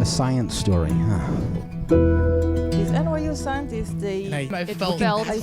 A science story, huh? These NYU scientists, I felt right.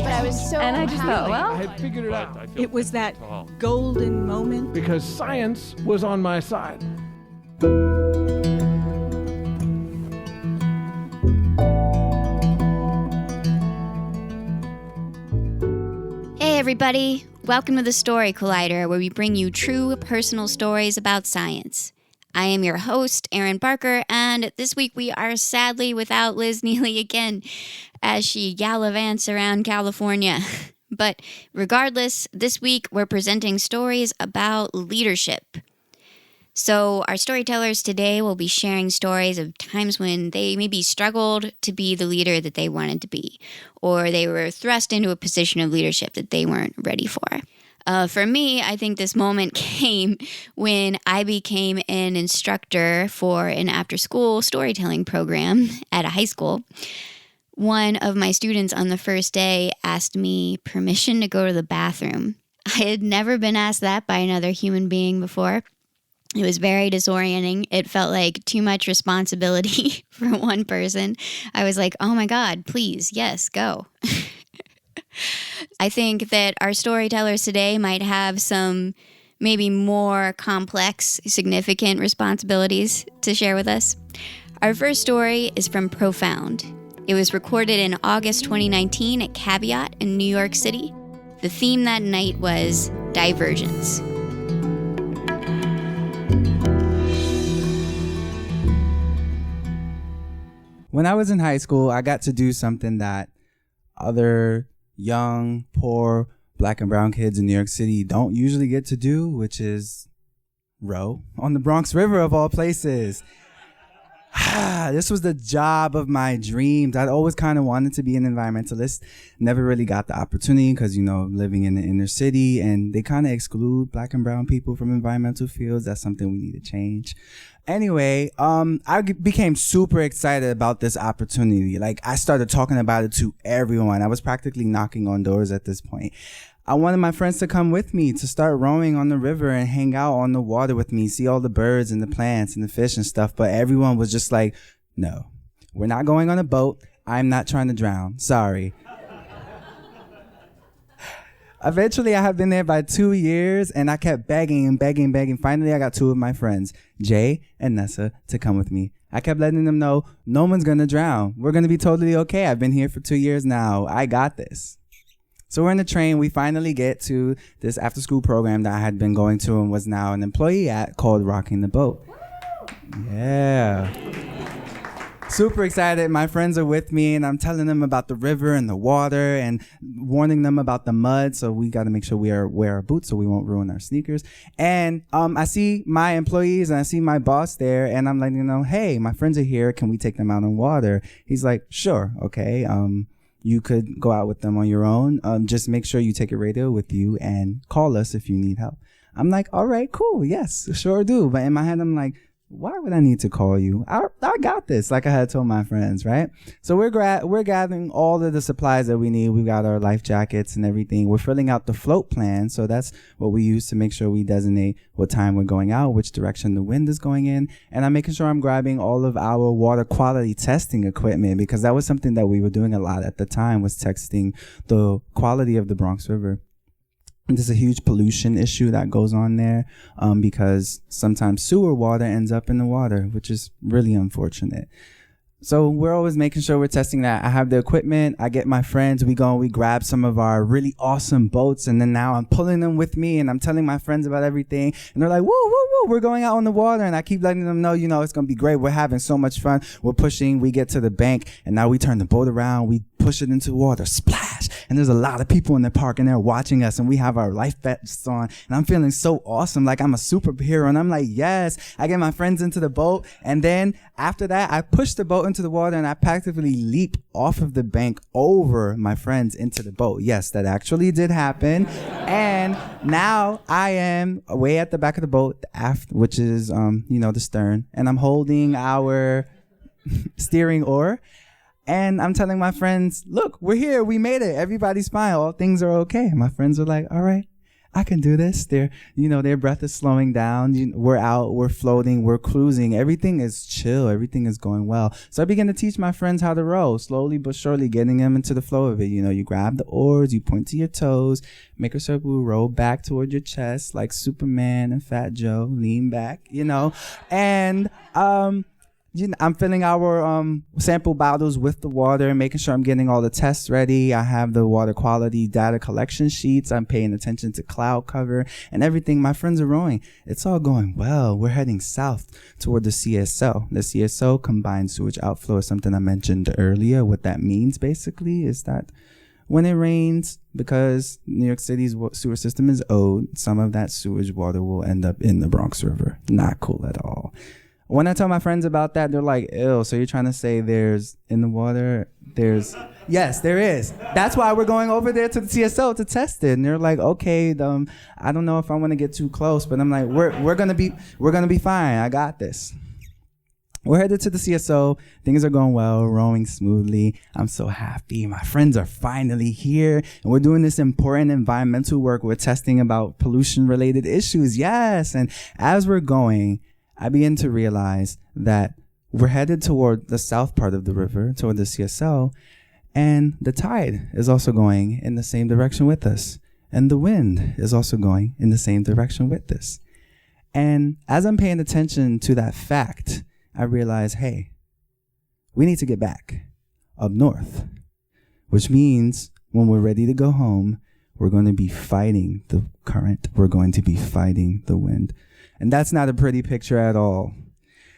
But I was so and I just thought, well, I had figured it out it was that golden moment. because science was on my side. Hey everybody, welcome to the Story Collider, where we bring you true personal stories about science. I am your host, Erin Barker, and this week we are sadly without Liz Neely again, as she gallivants around California. But regardless, this week we're presenting stories about leadership. So our storytellers today will be sharing stories of times when they maybe struggled to be the leader that they wanted to be, or they were thrust into a position of leadership that they weren't ready for. For me, I think this moment came when I became an instructor for an after-school storytelling program at a high school. One of my students on the first day asked me permission to go to the bathroom. I had never been asked that by another human being before. It was very disorienting. It felt like too much responsibility for one person. I was like, oh my God, please, yes, go. I think that our storytellers today might have some maybe more complex, significant responsibilities to share with us. Our first story is from Prof.Ound. It was recorded in August 2019 at Caveat in New York City. The theme that night was divergence. When I was in high school, I got to do something that other young, poor, black and brown kids in New York City don't usually get to do, which is row on the Bronx River of all places. This was the job of my dreams. I'd always kind of wanted to be an environmentalist. Never really got the opportunity because, living in the inner city, and they kind of exclude black and brown people from environmental fields. That's something we need to change. Anyway, I became super excited about this opportunity. Like, I started talking about it to everyone. I was practically knocking on doors at this point. I wanted my friends to come with me to start rowing on the river and hang out on the water with me, see all the birds and the plants and the fish and stuff. But everyone was just like, no, we're not going on a boat. I'm not trying to drown. Sorry. Eventually, I have been there by 2 years, and I kept begging. Finally, I got two of my friends, Jay and Nessa, to come with me. I kept letting them know, no one's going to drown. We're going to be totally okay. I've been here for 2 years now. I got this. So we're in the train. We finally get to this after-school program that I had been going to and was now an employee at, called Rocking the Boat. Yeah. Super excited. My friends are with me, and I'm telling them about the river and the water and warning them about the mud. So we got to make sure we wear our boots so we won't ruin our sneakers. And I see my employees and I see my boss there, and I'm letting them know, hey, my friends are here. Can we take them out on water? He's like, sure. Okay. You could go out with them on your own. Just make sure you take a radio with you and call us if you need help. I'm like, all right, cool. Yes, sure do. But in my head, I'm like, why would I need to call you? I got this, like I had told my friends, right? So we're gathering all of the supplies that we need. We've got our life jackets and everything. We're filling out the float plan. So that's what we use to make sure we designate what time we're going out, which direction the wind is going in. And I'm making sure I'm grabbing all of our water quality testing equipment, because that was something that we were doing a lot at the time, was testing the quality of the Bronx River. There's a huge pollution issue that goes on there because sometimes sewer water ends up in the water, which is really unfortunate. So we're always making sure we're testing that. I have the equipment. I get my friends. We go and we grab some of our really awesome boats. And then now I'm pulling them with me and I'm telling my friends about everything. And they're like, woo, woo, woo, we're going out on the water. And I keep letting them know, it's going to be great. We're having so much fun. We're pushing. We get to the bank and now we turn the boat around. We push it into the water, splash. And there's a lot of people in the park and they're watching us and we have our life vests on. And I'm feeling so awesome. Like I'm a superhero. And I'm like, yes. I get my friends into the boat. And then after that, I push the boat into the water and I practically leap off of the bank over my friends into the boat. Yes, that actually did happen. And now I am way at the back of the boat, aft, which is, the stern. And I'm holding our steering oar. And I'm telling my friends, look, we're here. We made it. Everybody's fine. All things are okay. And my friends are like, all right. I can do this. Their breath is slowing down. We're out, we're floating, we're cruising. Everything is chill. Everything is going well. So I began to teach my friends how to row, slowly but surely, getting them into the flow of it. You grab the oars, you point to your toes, make a circle, roll back toward your chest like Superman and Fat Joe, lean back, and I'm filling our sample bottles with the water and making sure I'm getting all the tests ready. I have the water quality data collection sheets. I'm paying attention to cloud cover and everything. My friends are rowing. It's all going well. We're heading south toward the CSO. The CSO, combined sewage outflow, is something I mentioned earlier. What that means basically is that when it rains, because New York City's sewer system is old, some of that sewage water will end up in the Bronx River. Not cool at all. When I tell my friends about that, they're like, ew, so you're trying to say there's in the water, yes, there is. That's why we're going over there to the CSO to test it. And they're like, okay, I don't know if I want to get too close, but I'm like, we're gonna be fine. I got this. We're headed to the CSO. Things are going well, rowing smoothly. I'm so happy. My friends are finally here, and we're doing this important environmental work. We're testing about pollution-related issues. Yes, and as we're going, I begin to realize that we're headed toward the south part of the river, toward the CSO, and the tide is also going in the same direction with us. And the wind is also going in the same direction with us. And as I'm paying attention to that fact, I realize, hey, we need to get back up north, which means when we're ready to go home, we're going to be fighting the current. We're going to be fighting the wind. And that's not a pretty picture at all.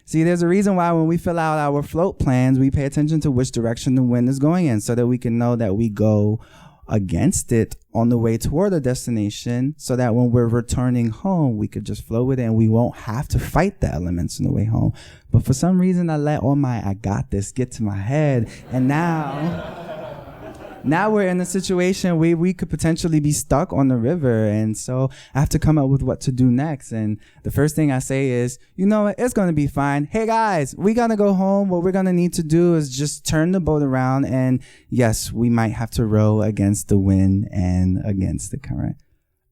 See, there's a reason why when we fill out our float plans, we pay attention to which direction the wind is going in so that we can know that we go against it on the way toward a destination so that when we're returning home, we could just flow with it and we won't have to fight the elements on the way home. But for some reason, I let all my I got this get to my head. And now we're in a situation where we could potentially be stuck on the river. And so I have to come up with what to do next. And the first thing I say is, you know what? It's going to be fine. Hey, guys, we got to go home. What we're going to need to do is just turn the boat around. And yes, we might have to row against the wind and against the current.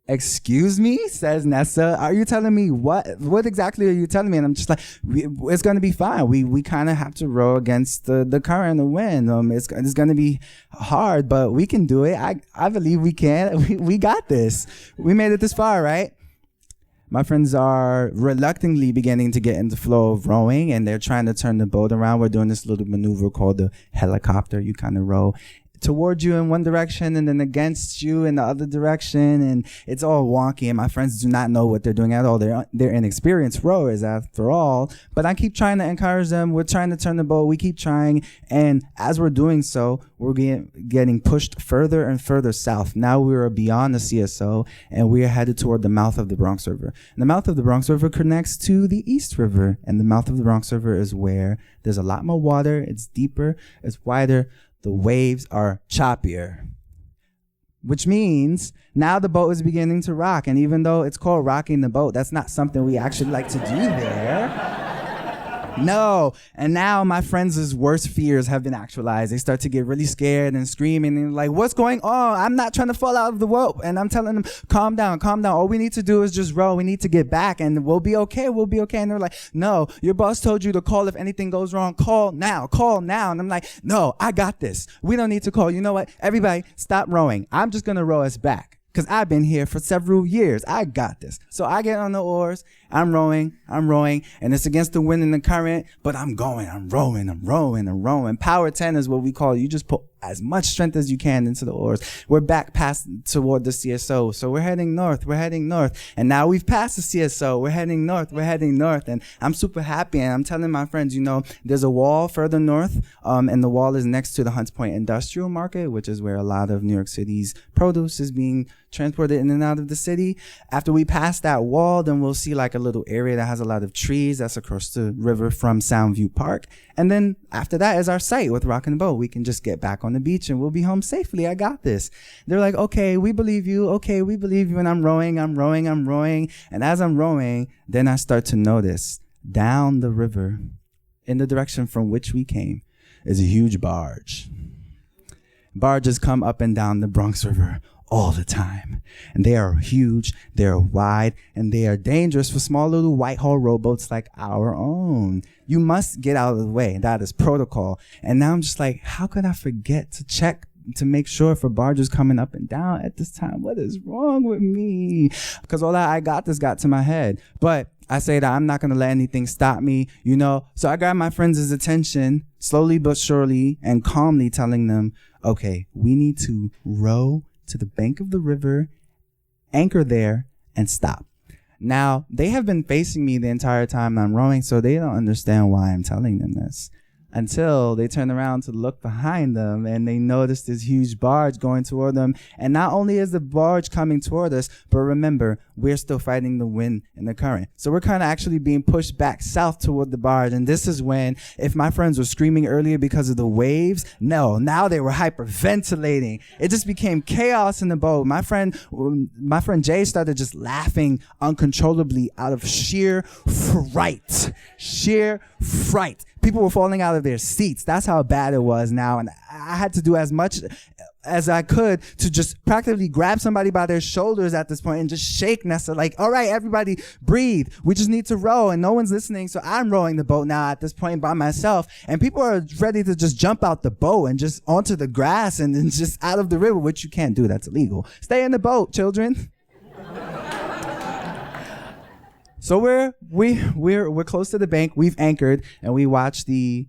Excuse me, says Nessa. Are you telling me what exactly are you telling me? And I'm just like, it's going to be fine. We kind of have to row against the current, the wind. It's going to be hard, but we can do it. I believe we can. We got this. We made it this far, right? My friends are reluctantly beginning to get into the flow of rowing, and they're trying to turn the boat around. We're doing this little maneuver called the helicopter. You kind of row towards you in one direction and then against you in the other direction, and it's all wonky, and my friends do not know what they're doing at all. They're inexperienced rowers after all, but I keep trying to encourage them. We're trying to turn the boat. We keep trying, and as we're doing so, we're getting pushed further and further south. Now we're beyond the CSO, and we're headed toward the mouth of the Bronx River. And the mouth of the Bronx River connects to the East River, and the mouth of the Bronx River is where there's a lot more water. It's deeper. It's wider. The waves are choppier, which means now the boat is beginning to rock. And even though it's called rocking the boat, that's not something we actually like to do there. No. And now my friends' worst fears have been actualized. They start to get really scared and screaming and like, what's going on? I'm not trying to fall out of the boat. And I'm telling them, calm down, calm down. All we need to do is just row. We need to get back and we'll be okay. We'll be okay. And they're like, no, your boss told you to call if anything goes wrong. Call now, call now. And I'm like, no, I got this. We don't need to call. You know what? Everybody stop rowing. I'm just going to row us back. Because I've been here for several years. I got this. So I get on the oars. I'm rowing. And it's against the wind and the current. But I'm going. I'm rowing. Power 10 is what we call it. You just put as much strength as you can into the oars. We're back past toward the CSO. So we're heading north. And now we've passed the CSO. We're heading north. And I'm super happy. And I'm telling my friends, you know, there's a wall further north. And the wall is next to the Hunts Point Industrial Market, which is where a lot of New York City's produce is being transported in and out of the city. After we pass that wall, then we'll see like a little area that has a lot of trees that's across the river from Soundview Park. And then after that is our site with Rockin' the Boat. We can just get back on the beach and we'll be home safely. I got this. They're like, okay, we believe you. And I'm rowing. And as I'm rowing, then I start to notice down the river in the direction from which we came is a huge barge. Barges come up and down the Bronx River all the time. And they are huge, they're wide, and they are dangerous for small little Whitehall rowboats like our own. You must get out of the way. That is protocol. And now I'm just like, how could I forget to check to make sure if a barge is coming up and down at this time? What is wrong with me? Because all that I got to my head. But I say that I'm not going to let anything stop me, you know? So I grab my friends' attention slowly but surely and calmly telling them, okay, we need to row to the bank of the river, anchor there, and stop. Now, they have been facing me the entire time I'm rowing, so they don't understand why I'm telling them this. Until they turn around to look behind them and they notice this huge barge going toward them. And not only is the barge coming toward us, but remember, we're still fighting the wind and the current. So we're kind of actually being pushed back south toward the barge. And this is when, if my friends were screaming earlier because of the waves, no, now they were hyperventilating. It just became chaos in the boat. My friend Jay started just laughing uncontrollably out of sheer fright. People were falling out of their seats. That's how bad it was now. And I had to do as much as I could to just practically grab somebody by their shoulders at this point and just shake Nessa like, all right, everybody breathe. We just need to row. And no one's listening. So I'm rowing the boat now at this point by myself. And people are ready to just jump out the boat and just onto the grass and then just out of the river, which you can't do. That's illegal. Stay in the boat, children. So we're close to the bank. We've anchored and we watch the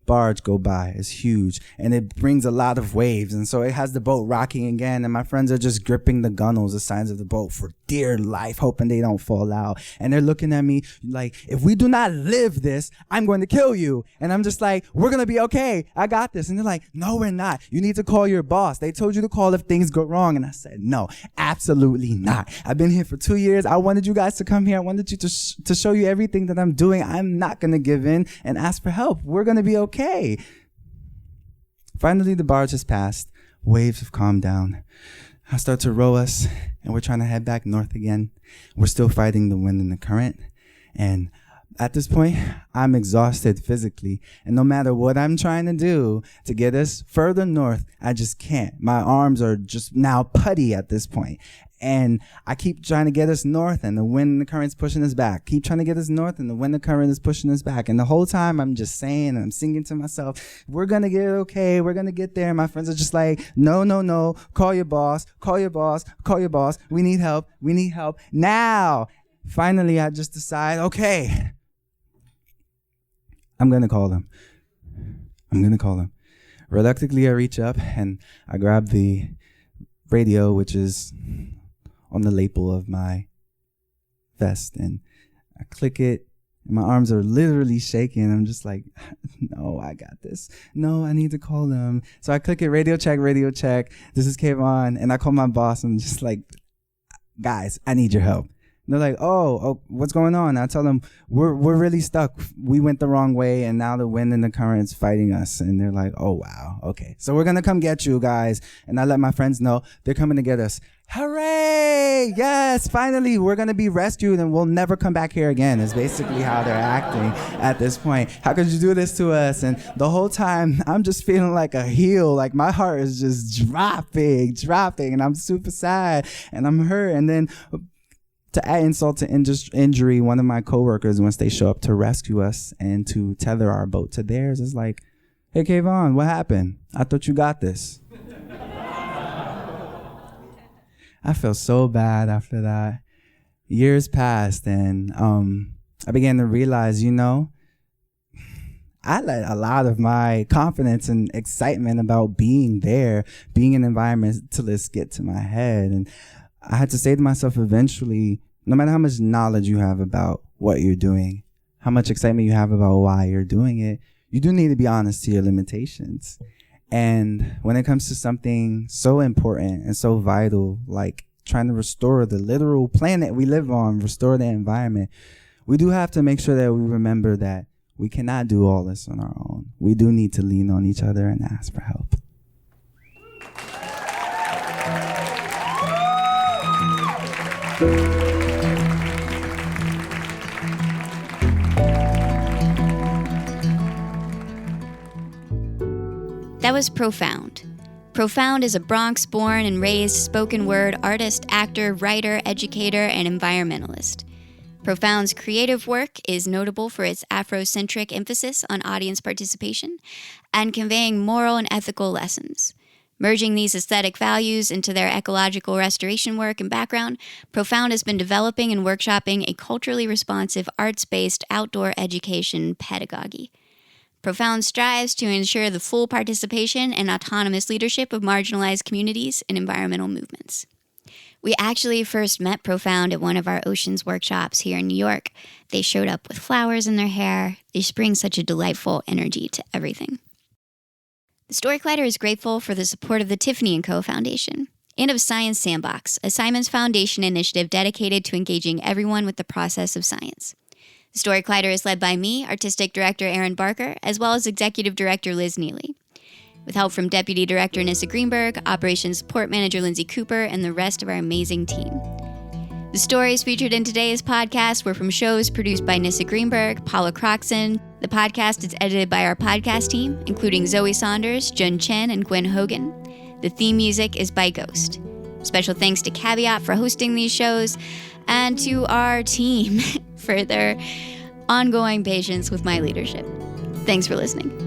barge go by. It's huge and it brings a lot of waves, and so it has the boat rocking again, and my friends are just gripping the gunnels, the sides of the boat, for dear life, hoping they don't fall out. And they're looking at me like, if we do not live this, I'm going to kill you. And I'm just like, we're gonna be okay, I got this. And they're like, no, we're not. You need to call your boss. They told you to call if things go wrong. And I said, no, absolutely not. I've been here for 2 years. I wanted you guys to come here. I wanted you to show you everything that I'm doing. I'm not gonna give in and ask for help. We're gonna be okay. Finally, the barge has passed. Waves have calmed down. I start to row us, and we're trying to head back north again. We're still fighting the wind and the current. And at this point, I'm exhausted physically. And no matter what I'm trying to do to get us further north, I just can't. My arms are just now putty at this point. And I keep trying to get us north, and the wind and the current's pushing us back. Keep trying to get us north, and the wind and the current is pushing us back. And the whole time I'm just saying, and I'm singing to myself, we're going to get okay. We're going to get there. And my friends are just like, no. Call your boss. We need help. Now. Finally, I just decide, okay, I'm going to call them. Reluctantly, I reach up and I grab the radio, which is on the lapel of my vest, and I click it, and my arms are literally shaking. I'm just like, no, I got this. No, I need to call them. So I click it, radio check. This is Kayvon, and I call my boss. I'm just like, guys, I need your help. And they're like, oh, what's going on? I tell them, we're really stuck. We went the wrong way, and now the wind and the current's fighting us. And they're like, oh, wow, okay. So we're going to come get you guys. And I let my friends know they're coming to get us. Hooray! Yes, finally, we're going to be rescued, and we'll never come back here again, is basically how they're acting at this point. How could you do this to us? And the whole time, I'm just feeling like a heel. Like, my heart is just dropping, and I'm super sad, and I'm hurt. And then to add insult to injury, one of my coworkers, once they show up to rescue us and to tether our boat to theirs, is like, hey, Kayvon, what happened? I thought you got this. I felt so bad after that. Years passed, and I began to realize, I let a lot of my confidence and excitement about being there, being an environmentalist, get to my head. And I had to say to myself eventually, no matter how much knowledge you have about what you're doing, how much excitement you have about why you're doing it, you do need to be honest to your limitations. And when it comes to something so important and so vital, like trying to restore the literal planet we live on, restore the environment, we do have to make sure that we remember that we cannot do all this on our own. We do need to lean on each other and ask for help. That was Prof.Ound. Prof.Ound is a Bronx-born and raised spoken word artist, actor, writer, educator, and environmentalist. Prof.Ound's creative work is notable for its Afrocentric emphasis on audience participation and conveying moral and ethical lessons. Merging these aesthetic values into their ecological restoration work and background, Prof.Ound has been developing and workshopping a culturally responsive, arts-based outdoor education pedagogy. Prof.Ound strives to ensure the full participation and autonomous leadership of marginalized communities and environmental movements. We actually first met Prof.Ound at one of our Oceans workshops here in New York. They showed up with flowers in their hair. They just bring such a delightful energy to everything. The Story Collider is grateful for the support of the Tiffany & Co. Foundation and of Science Sandbox, a Simons Foundation initiative dedicated to engaging everyone with the process of science. The Story Collider is led by me, Artistic Director Aaron Barker, as well as Executive Director Liz Neely, with help from Deputy Director Nissa Greenberg, Operations Support Manager Lindsay Cooper, and the rest of our amazing team. The stories featured in today's podcast were from shows produced by Nissa Greenberg, Paula Croxon. The podcast is edited by our podcast team, including Zoe Saunders, Jun Chen, and Gwen Hogan. The theme music is by Ghost. Special thanks to Caveat for hosting these shows, and to our team for their ongoing patience with my leadership. Thanks for listening.